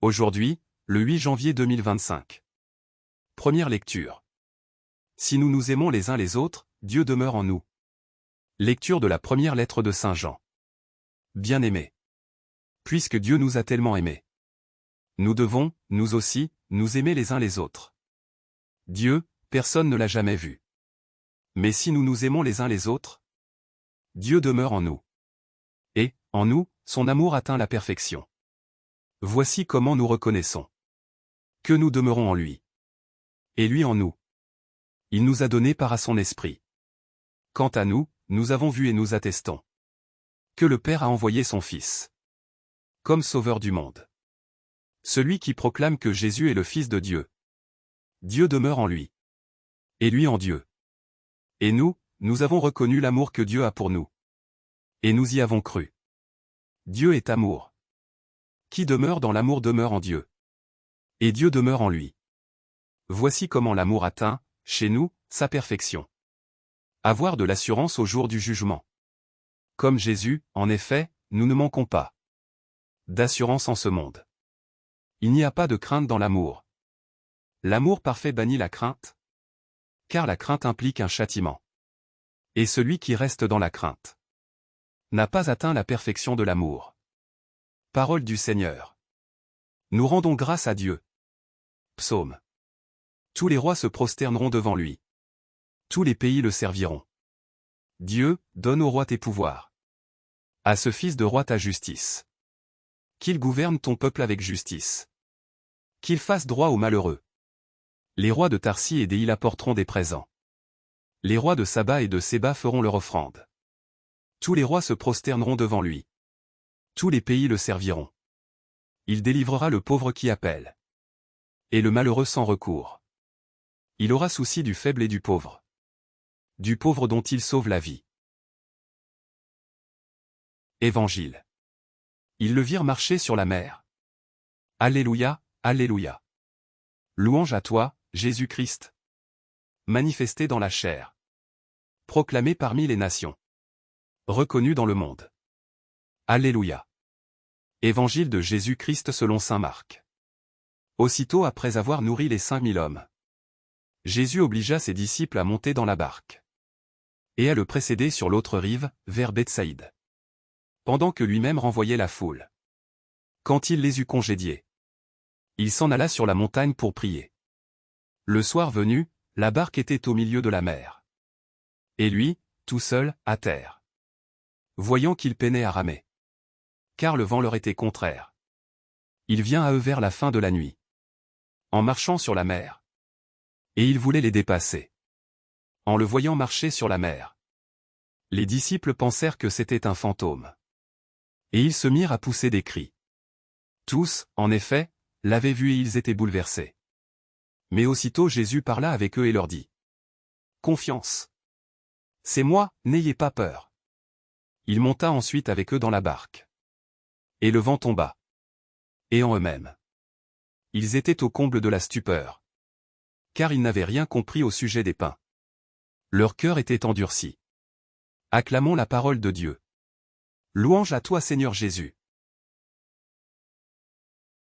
Aujourd'hui, le 8 janvier 2025. Première lecture. Si nous nous aimons les uns les autres, Dieu demeure en nous. Lecture de la première lettre de Saint Jean. Bien-aimés. Puisque Dieu nous a tellement aimés, nous devons, nous aussi, nous aimer les uns les autres. Dieu, personne ne l'a jamais vu. Mais si nous nous aimons les uns les autres, Dieu demeure en nous. Et, en nous, son amour atteint la perfection. Voici comment nous reconnaissons que nous demeurons en lui. Et lui en nous. Il nous a donné part à son esprit. Quant à nous, nous avons vu et nous attestons que le Père a envoyé son Fils comme Sauveur du monde. Celui qui proclame que Jésus est le Fils de Dieu. Dieu demeure en lui. Et lui en Dieu. Et nous, nous avons reconnu l'amour que Dieu a pour nous. Et nous y avons cru. Dieu est amour. Qui demeure dans l'amour demeure en Dieu. Et Dieu demeure en lui. Voici comment l'amour atteint, chez nous, sa perfection. Avoir de l'assurance au jour du jugement. Comme Jésus, en effet, nous ne manquons pas d'assurance en ce monde. Il n'y a pas de crainte dans l'amour. L'amour parfait bannit la crainte, car la crainte implique un châtiment. Et celui qui reste dans la crainte n'a pas atteint la perfection de l'amour. Parole du Seigneur. Nous rendons grâce à Dieu. Psaume. Tous les rois se prosterneront devant lui. Tous les pays le serviront. Dieu, donne au roi tes pouvoirs. À ce fils de roi ta justice. Qu'il gouverne ton peuple avec justice. Qu'il fasse droit aux malheureux. Les rois de Tarsis et d'Éil apporteront des présents. Les rois de Saba et de Séba feront leur offrande. Tous les rois se prosterneront devant lui. Tous les pays le serviront. Il délivrera le pauvre qui appelle. Et le malheureux sans recours. Il aura souci du faible et du pauvre. Du pauvre dont il sauve la vie. Évangile. Ils le virent marcher sur la mer. Alléluia, Alléluia. Louange à toi, Jésus-Christ. Manifesté dans la chair. Proclamé parmi les nations. Reconnu dans le monde. Alléluia. Évangile de Jésus-Christ selon saint Marc. Aussitôt après avoir nourri les 5000 hommes, Jésus obligea ses disciples à monter dans la barque et à le précéder sur l'autre rive, vers Bethsaïde, pendant que lui-même renvoyait la foule. Quand il les eut congédiés, il s'en alla sur la montagne pour prier. Le soir venu, la barque était au milieu de la mer. Et lui, tout seul, à terre. Voyant qu'il peinait à ramer, car le vent leur était contraire, il vient à eux vers la fin de la nuit, en marchant sur la mer. Et il voulait les dépasser. En le voyant marcher sur la mer, les disciples pensèrent que c'était un fantôme. Et ils se mirent à pousser des cris. Tous, en effet, l'avaient vu et ils étaient bouleversés. Mais aussitôt Jésus parla avec eux et leur dit: Confiance. C'est moi, n'ayez pas peur. Il monta ensuite avec eux dans la barque. Et le vent tomba. Et en eux-mêmes, ils étaient au comble de la stupeur, car ils n'avaient rien compris au sujet des pains. Leur cœur était endurci. Acclamons la parole de Dieu. Louange à toi Seigneur Jésus.